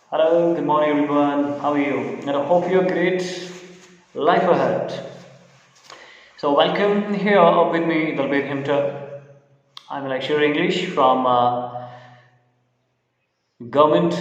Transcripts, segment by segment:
Hello, good morning everyone. How are you? And I hope you're great. Life ahead. So welcome here with me, Dalbir Himta. I'm a lecturer English from Government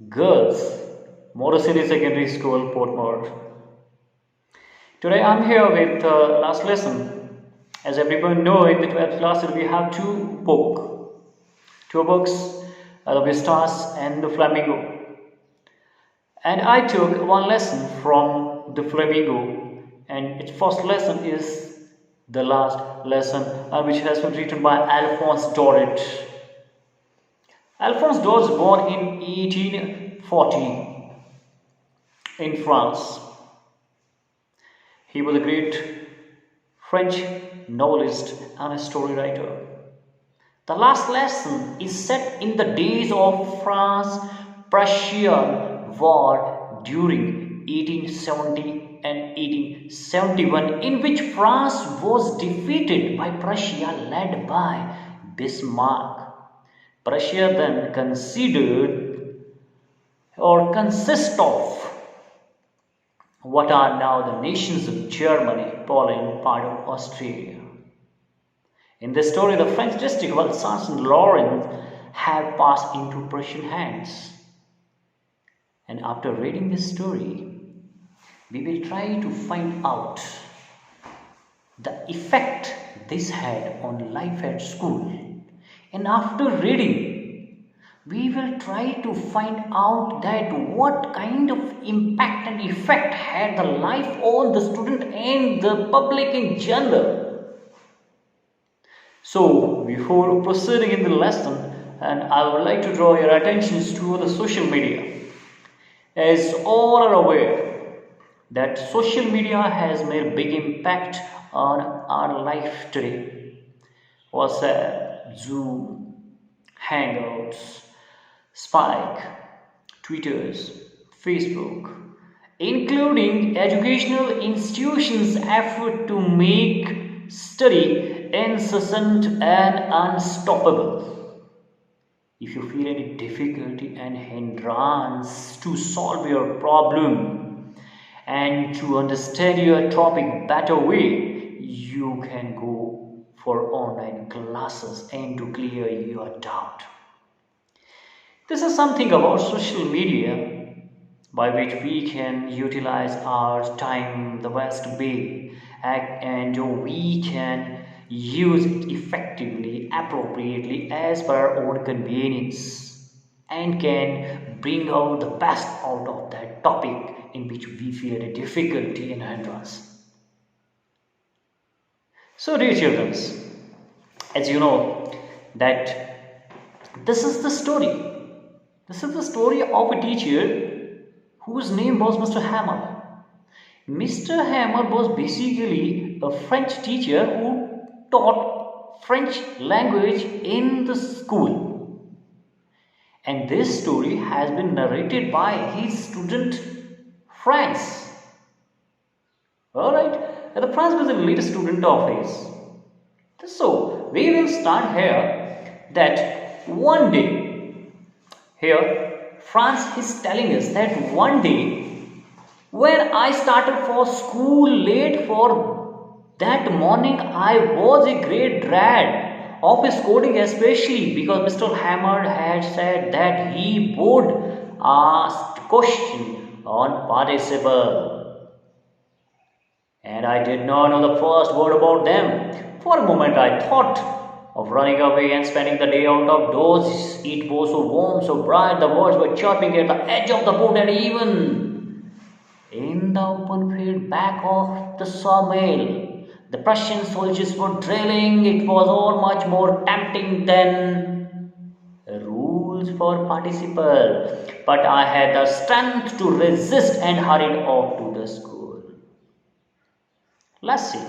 Girls Motor City Secondary School, Portmore. Today I'm here with last lesson. As everyone know, in the 12th class we have two books, the Vistas and the Flamingo. And I took one lesson from the Flamingo, and its first lesson is the last lesson, which has been written by Alphonse Daudet. Alphonse Daudet was born in 1840 in France. He was a great French novelist and a story writer. The last lesson is set in the days of France-Prussian War during 1870 and 1871, in which France was defeated by Prussia led by Bismarck. Prussia then considered or consist of what are now the nations of Germany, Poland, part of Austria. In this story, the French district of Alsace and Lorraine have passed into Prussian hands. And after reading this story, we will try to find out the effect this had on life at school. And after reading, we will try to find out that what kind of impact and effect had the life on the student and the public in general. So, before proceeding in the lesson, and I would like to draw your attentions to the social media. As all are aware that social media has made a big impact on our life today. WhatsApp, Zoom, Hangouts, Spike, Twitters, Facebook, including educational institutions' effort to make study incessant and unstoppable. If you feel any difficulty and hindrance to solve your problem and to understand your topic better way, you can go for online classes and to clear your doubt. This is something about social media by which we can utilize our time the best way and we can use it effectively, appropriately as per our own convenience and can bring out the best out of that topic in which we feel a difficulty and hindrance. So dear children, as you know that this is the story. This is the story of a teacher whose name was Mr. Hammer. Mr. Hammer was basically a French teacher who taught French language in the school. And this story has been narrated by his student Franz. Alright, and Franz was a lead student of his. So, we will start here that one day, here Franz is telling us that one day when I started for school late for that morning, I was a great dread of his coding, especially because Mr. Hammer had said that he would ask question on participle. And I did not know the first word about them. For a moment I thought of running away and spending the day out of doors. It was so warm, so bright, the birds were chirping at the edge of the boat, and even in the open field back of the sawmill, the Prussian soldiers were drilling. It was all much more tempting than rules for participle. But I had the strength to resist and hurried off to the school. Let's see.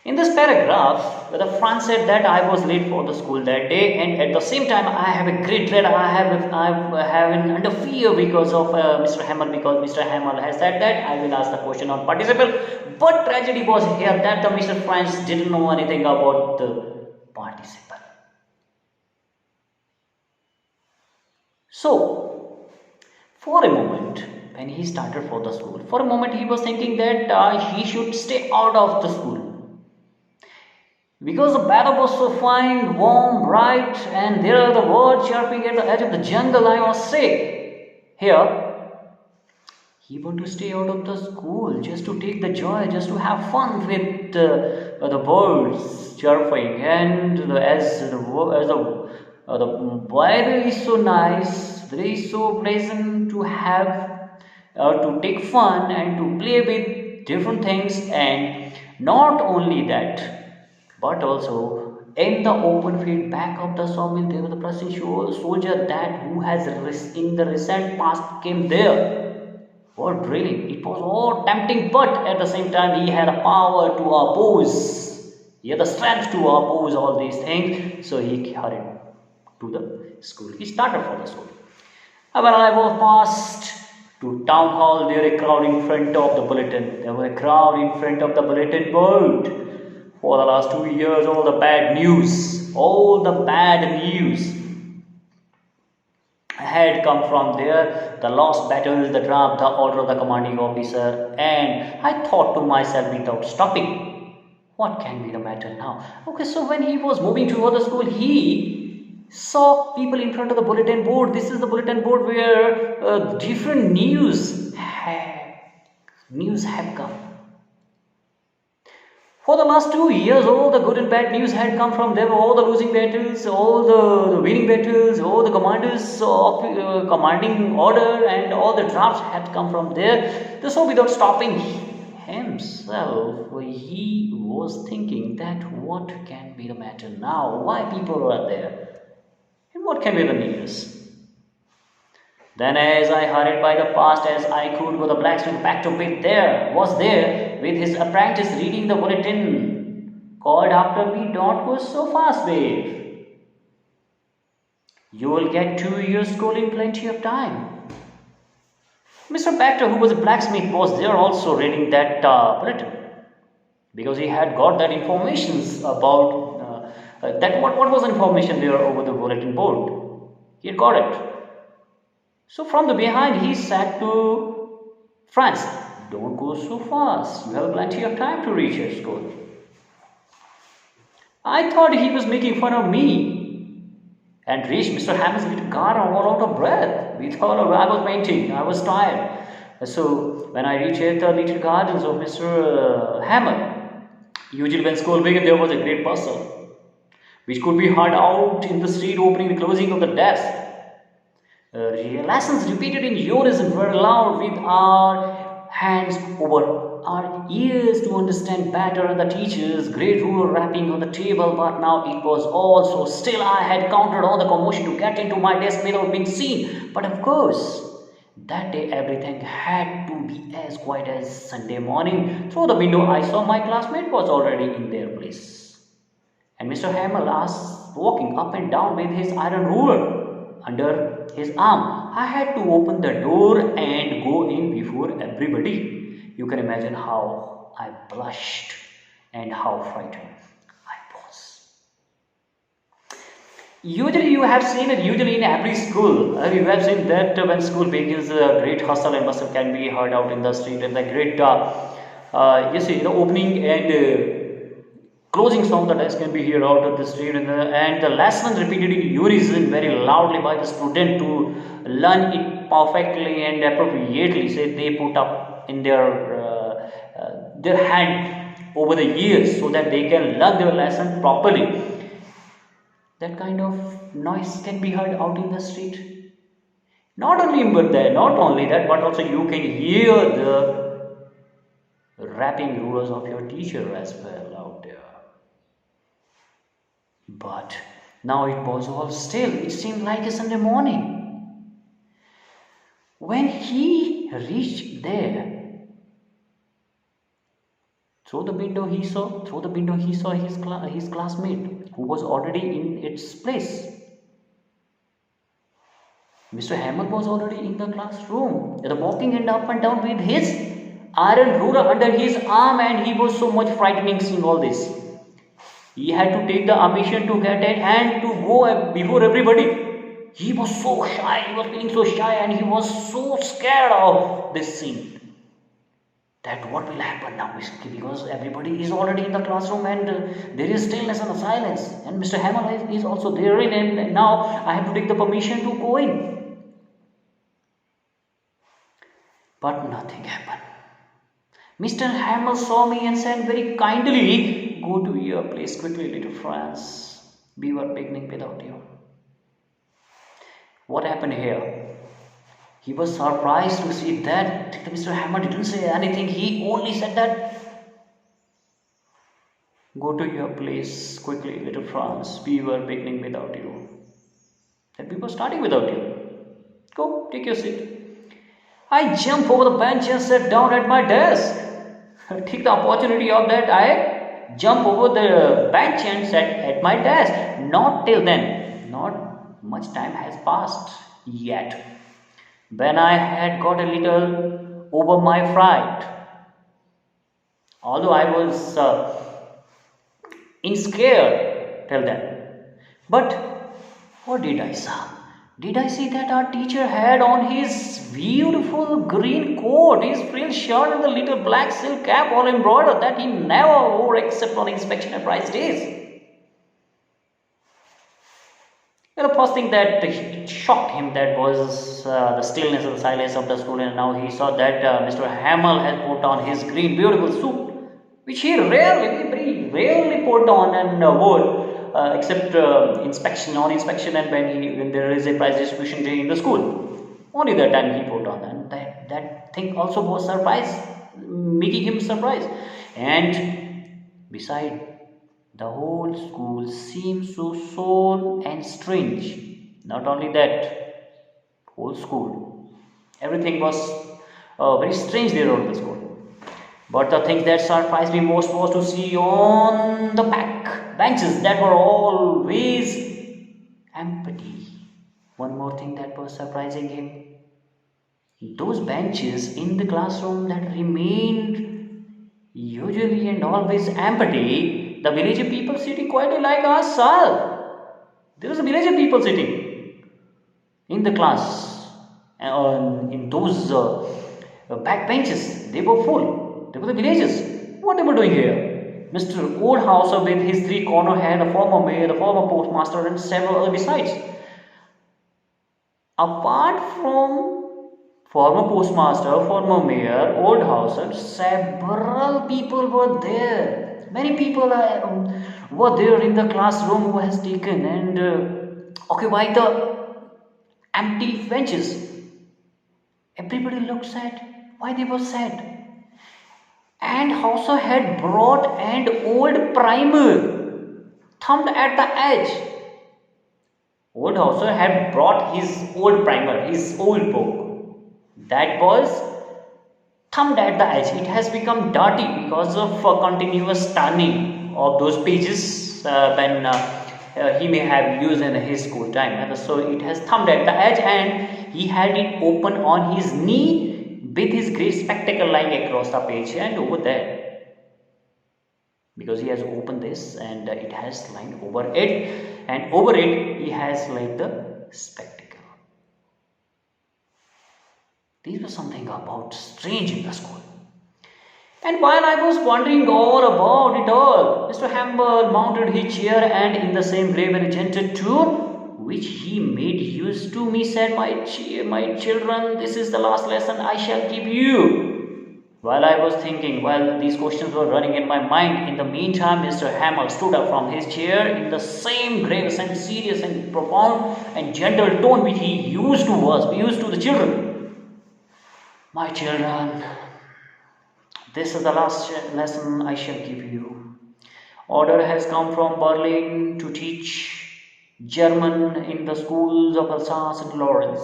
In this paragraph, the Franz said that I was late for the school that day, and at the same time, I have a great dread. I have an under fear because of Mr. Hammer, because Mr. Hammer has said that I will ask the question on participle. But tragedy was here that the Mr. Franz didn't know anything about the participle. So, for a moment, when he started for the school, for a moment he was thinking that he should stay out of the school because the weather was so fine, warm, bright, and there are the birds chirping at the edge of the jungle. I was sick. Here, he wanted to stay out of the school just to take the joy, just to have fun with the birds chirping, and the weather is so nice, it is so pleasant to have to take fun and to play with different things, and not only that, but also in the open field back of the sawmill, there was the Prussian soldier that who has in the recent past came there. What drilling? It was all tempting, but at the same time, he had a power to oppose. He had the strength to oppose all these things. So he hurried to the school. He started for the school. And when I was passed to town hall, there was a crowd in front of the bulletin. There was a crowd in front of the bulletin board. For the last 2 years, all the bad news had come from there, the lost battles, the draft, the order of the commanding officer, and I thought to myself without stopping, what can be the matter now? Okay, so when he was moving toward the school, he saw people in front of the bulletin board. This is the bulletin board where different news have come. For the last 2 years, all the good and bad news had come from them. All the losing battles, all the winning battles, all the commanders of commanding order, and all the drafts had come from there. So, without stopping himself, he was thinking that what can be the matter now? Why people are there? And what can be the news? Then, as I hurried by the past as I could, the blacksmith back to bed was there with his apprentice reading the bulletin. Called after me, don't go so fast, babe. You will get 2 years school in plenty of time. Mr. Baxter, who was a blacksmith, was there also reading that bulletin because he had got that information about that. What was the information there over the bulletin board? He had got it. So from the behind, he said to Franz, don't go so fast. You have plenty of time to reach your school. I thought he was making fun of me and reached Mr. Hammer's little garden all out of breath. We thought I was painting. I was tired. So when I reached the little gardens of Mr. Hammer, usually when school began, there was a great bustle, which could be heard out in the street, opening and closing of the desk. Lessons repeated in unison were loud with our hands over our ears to understand better, and the teacher's great ruler rapping on the table, but now it was all so still. I had counted on the commotion to get into my desk without being seen, but of course that day everything had to be as quiet as Sunday morning. Through the window I saw my classmate was already in their place, and Mr. Hamel was walking up and down with his iron ruler under his arm. I had to open the door and go in before everybody. You can imagine how I blushed and how frightened I was. Usually you have seen it, usually in every school, you have seen that when school begins, a great hustle and bustle can be heard out in the street, and the great, you see, the opening and closing sound the desk can be heard out of the street, and the lesson repeated in unison very loudly by the student to learn it perfectly and appropriately. Say they put up in their hand over the years so that they can learn their lesson properly. That kind of noise can be heard out in the street. Not only that, but also you can hear the rapping rulers of your teacher as well out there. But now it was all still. It seemed like a Sunday morning. When he reached there, through the window he saw his classmate who was already in its place. Mr. Hamel was already in the classroom, walking up and down with his iron ruler under his arm, and he was so much frightening seeing all this. He had to take the ambition to get it and to go before everybody. He was so shy, he was feeling so shy, and he was so scared of this scene. That what will happen now, because everybody is already in the classroom, and there is stillness and silence, and Mr. Hamel is also there in, and now I have to take the permission to go in. But nothing happened. Mr. Hamel saw me and said very kindly, "Go to your place quickly, little Franz. We were beginning without you." What happened here? He was surprised to see that Mr. Hammer didn't say anything. He only said that, "Go to your place quickly, little Franz. We were beginning without you. That we were starting without you. Go, take your seat." I jumped over the bench and sat down at my desk. Take the opportunity of that. I jumped over the bench and sat at my desk. Not till then. Not much time has passed yet. When I had got a little over my fright, although I was in scare till then. But what did I see? Did I see that our teacher had on his beautiful green coat, his frilled shirt, and the little black silk cap all embroidered that he never wore except on inspection and prize days? The first thing that it shocked him that was the stillness and silence of the school, and now he saw that Mr. Hamel had put on his green beautiful suit, which he very rarely put on and wore except inspection and when there is a prize distribution day in the school. Only that time he put on, and that thing also was surprise, making him surprised. And beside, the whole school seemed so solemn and strange. Not only that, whole school, everything was very strange there on the school. But the thing that surprised me most was to see on the back benches that were always empty. One more thing that was surprising him: those benches in the classroom that remained usually and always empty, the village people sitting quietly like ourselves. There was a village people sitting in the class, and in those back benches, they were full. They were the villagers. What they were doing here? Mr. Oldhauser with his three corner hair, the former mayor, the former postmaster, and several other besides. Apart from former postmaster, former mayor, Oldhauser, several people were there. Many people were there in the classroom who has taken and occupied the empty benches. Everybody looked sad. Why they were sad? And also had brought an old primer thumbed at the edge. Oldhauser had brought his old primer, his old book. That was thumbed at the edge. It has become dirty because of continuous turning of those pages when he may have used in his school time. And so it has thumbed at the edge, and he had it open on his knee with his great spectacle lying across the page and over there. Because he has opened this and it has lying over it, and over it he has laid the spectacle. These were something about strange in the school. And while I was wondering all about it all, Mr. Hamble mounted his chair and in the same grave and gentle tone which he made use to me said, my children, this is the last lesson I shall give you." While I was thinking, while these questions were running in my mind, in the meantime Mr. Hamble stood up from his chair in the same grave and serious and profound and gentle tone which he used to us, used to the children. "My children, this is the last lesson I shall give you. Order has come from Berlin to teach German in the schools of Alsace and Lawrence.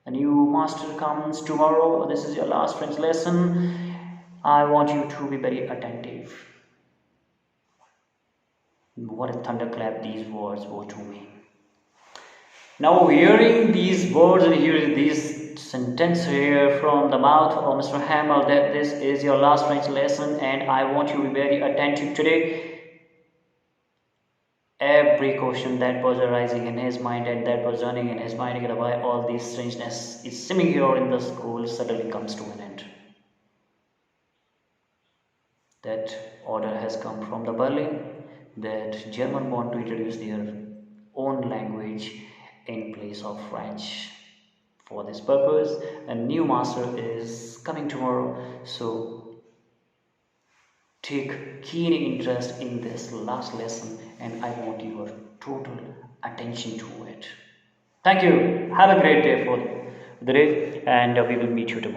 A new master comes tomorrow. This is your last French lesson. I want you to be very attentive." What a thunderclap these words were to me. Now, hearing these words and hearing these sentence here from the mouth of Mr. Hamel, that this is your last French lesson and I want you to be very attentive today. every question that was arising in his mind and that was running in his mind, why all this strangeness is seeming here in the school, suddenly comes to an end. That order has come from the Berlin, that German want to introduce their own language in place of French. For this purpose, a new master is coming tomorrow, so take keen interest in this last lesson and I want your total attention to it. Thank you. Have a great day for the day and we will meet you tomorrow.